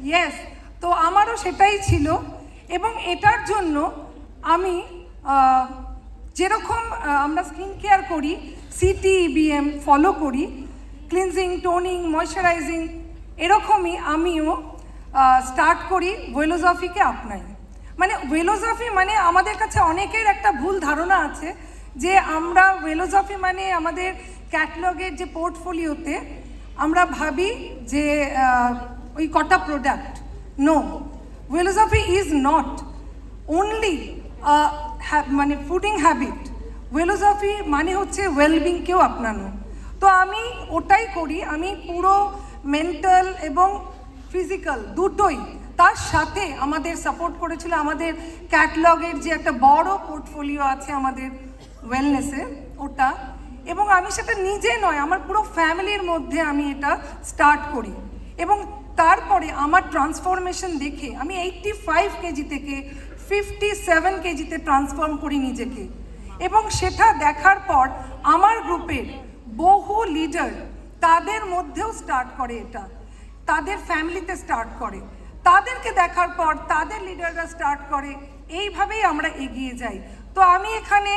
Yes, তো আমারও সেটাই ছিল। এবং এটার জন্য আমি যেরকম আমরা স্কিন কেয়ার করি, CTEBM ফলো করি, ক্লিনজিং, টোনিং, ময়শ্চারাইজিং, এরকমই আমিও স্টার্ট করি ওয়েলোজফিকে আপনাই। মানে ওয়েলোজফি মানে আমাদের কাছে অনেকের একটা ভুল ধারণা আছে যে আমরা ওয়েলোজফি মানে আমাদের ক্যাটালগের যে পোর্টফোলিওতে আমরা ভাবি যে ওই কটা product. No, wellosophy is not only মানে ফুডিং হ্যাবিট। ওয়েলোজফি মানে হচ্ছে ওয়েলবিংকেও আপনানো। তো আমি ওটাই করি, আমি পুরো মেন্টাল এবং ফিজিক্যাল দুটোই, তার সাথে আমাদের সাপোর্ট করেছিল আমাদের ক্যাটালগের যে একটা বড় পোর্টফোলিও আছে আমাদের ওয়েলনেসে, ওটা। এবং আমি সেটা নিজে নয়, আমার পুরো ফ্যামিলির মধ্যে আমি এটা স্টার্ট করি। এবং তারপরে আমার ট্রান্সফরমেশন দেখে আমি 85 কেজি থেকে 57 কেজিতে ট্রান্সফর্ম করি নিজেকে। এবং সেটা দেখার পর আমার গ্রুপের বহু লিডার তাদের মধ্যেও স্টার্ট করে, এটা তাদের ফ্যামিলিতে স্টার্ট করে, তাদেরকে দেখার পর তাদের লিডাররা স্টার্ট করে, এইভাবেই আমরা এগিয়ে যাই। তো আমি এখানে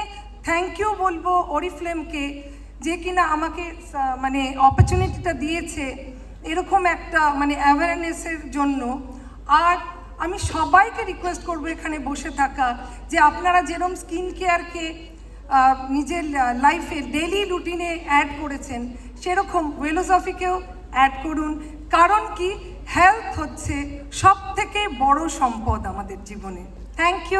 থ্যাংক ইউ বলবো অরিফ্লেমকে, যে কিনা আমাকে মানে অপরচুনিটিটা দিয়েছে এরকম একটা মানে অ্যাওয়ারনেসের জন্য। আর আমি সবাইকে রিকোয়েস্ট করবো এখানে বসে থাকা, যে আপনারা যেরকম স্কিন কেয়ারকে নিজের লাইফে ডেইলি রুটিনে অ্যাড করেছেন, সেরকম ওয়েলোজফিকেও অ্যাড করুন। কারণ কি, হেলথ হচ্ছে সব থেকে বড় সম্পদ আমাদের জীবনে। Thank you.